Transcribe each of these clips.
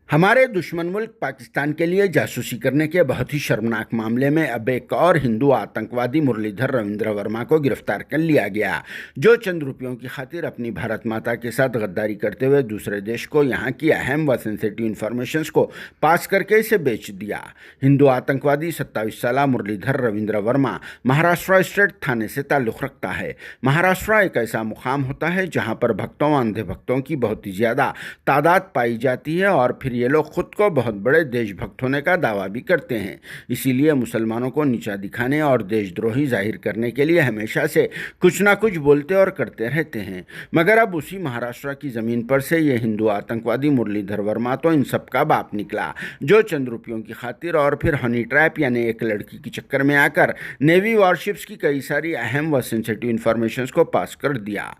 हमारे दुश्मन मुल्क पाकिस्तान के लिए जासूसी करने के बहुत ही शर्मनाक मामले में अब एक और हिंदू आतंकवादी मुरलीधर रविंद्र वर्मा को गिरफ्तार कर लिया गया, जो चंद रुपयों की खातिर अपनी भारत माता के साथ गद्दारी करते हुए दूसरे देश को यहां की अहम व सेंसिटिव इन्फॉर्मेशन को पास करके इसे बेच दिया। हिंदू आतंकवादी 27 साल मुरलीधर रविंद्र वर्मा महाराष्ट्र स्टेट थाने से ताल्लुक़ रखता है। महाराष्ट्र एक ऐसा मुकाम होता है जहाँ पर भक्तों व अंधे भक्तों की बहुत ही ज़्यादा तादाद पाई जाती है और फिर ये लोग खुद को बहुत बड़े देशभक्त होने का दावा भी करते हैं। इसीलिए मुसलमानों को नीचा दिखाने और देशद्रोही जाहिर करने के लिए हमेशा से कुछ ना कुछ बोलते और करते रहते हैं। मगर अब उसी महाराष्ट्र की ज़मीन पर से ये हिंदू आतंकवादी मुरलीधर वर्मा तो इन सब का बाप निकला, जो चंद रुपयों की खातिर और फिर हनी ट्रैप यानी एक लड़की के चक्कर में आकर नेवी वॉरशिप्स की कई सारी अहम व सेंसिटिव इन्फॉर्मेशन को पास कर दिया,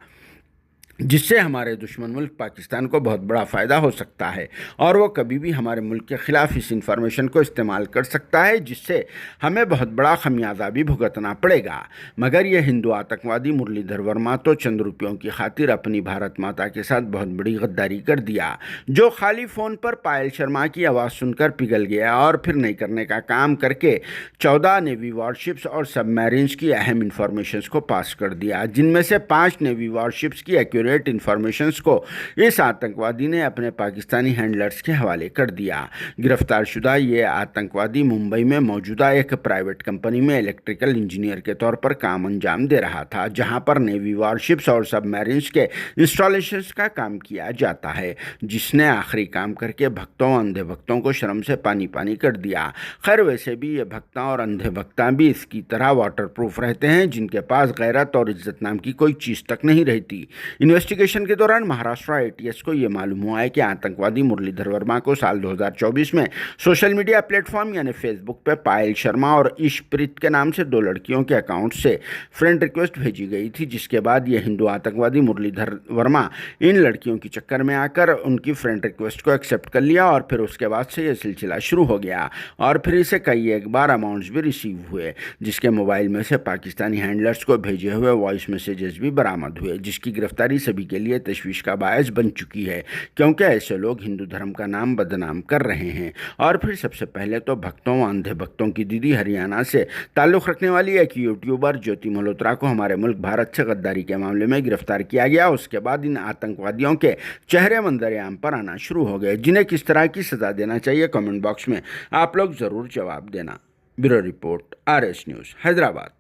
जिससे हमारे दुश्मन मुल्क पाकिस्तान को बहुत बड़ा फ़ायदा हो सकता है और वो कभी भी हमारे मुल्क के ख़िलाफ़ इस इंफॉर्मेशन को इस्तेमाल कर सकता है, जिससे हमें बहुत बड़ा खमियाजा भी भुगतना पड़ेगा। मगर ये हिंदू आतंकवादी मुरलीधर वर्मा तो चंद रुपयों की खातिर अपनी भारत माता के साथ बहुत बड़ी गद्दारी कर दिया, जो खाली फ़ोन पर पायल शर्मा की आवाज़ सुनकर पिघल गया और फिर नहीं करने का काम करके 14 नेवी वॉरशिप्स और सबमरीन्स की अहम इंफॉर्मेशन को पास कर दिया, जिनमें से 5 नेवी वॉरशिप्स की एक्यूरेट इंफॉर्मेशंस को इस आतंकवादी ने अपने पाकिस्तानी हैंडलर्स के हवाले कर दिया। गिरफ्तार शुदा ये आतंकवादी मुंबई में मौजूदा एक प्राइवेट कंपनी में इलेक्ट्रिकल इंजीनियर के तौर पर काम अंजाम दे रहा था, जहां पर नेवी वॉरशिप्स और सबमरीन्स के इंस्टॉलेशंस का काम किया जाता है, जिसने आखिरी काम करके भक्तों अंधे भक्तों को शर्म से पानी पानी कर दिया। खैर, वैसे भी ये भक्ता और अंधे भक्ता भी इसकी तरह वाटर प्रूफ रहते हैं, जिनके पास गैरत और इज्जत नाम की कोई चीज़ तक नहीं रहती। इन्वेस्टिगेशन के दौरान महाराष्ट्र एटीएस को यह मालूम हुआ है कि आतंकवादी मुरलीधर वर्मा को साल 2024 में सोशल मीडिया प्लेटफॉर्म यानी फेसबुक पर पायल शर्मा और ईशप्रीत के नाम से 2 लड़कियों के अकाउंट से फ्रेंड रिक्वेस्ट भेजी गई थी, जिसके बाद यह हिंदू आतंकवादी मुरलीधर वर्मा इन लड़कियों के चक्कर में आकर उनकी फ्रेंड रिक्वेस्ट को एक्सेप्ट कर लिया और फिर उसके बाद से यह सिलसिला शुरू हो गया और फिर इसे कई एक बार अमाउंट्स भी रिसीव हुए, जिसके मोबाइल में से पाकिस्तानी हैंडलर्स को भेजे हुए वॉइस मैसेजेस भी बरामद हुए, जिसकी गिरफ्तारी सभी के लिए तशवीश का बायस बन चुकी है, क्योंकि ऐसे लोग हिंदू धर्म का नाम बदनाम कर रहे हैं। और फिर सबसे पहले तो भक्तों व अंधे भक्तों की दीदी हरियाणा से ताल्लुक़ रखने वाली एक यूट्यूबर ज्योति मल्होत्रा को हमारे मुल्क भारत से गद्दारी के मामले में गिरफ्तार किया गया। उसके बाद इन आतंकवादियों के चेहरे मंजर-ए-आम पर आना शुरू हो गए, जिन्हें किस तरह की सज़ा देना चाहिए कमेंट बॉक्स में आप लोग ज़रूर जवाब देना। Bureau report, RS news, Hyderabad.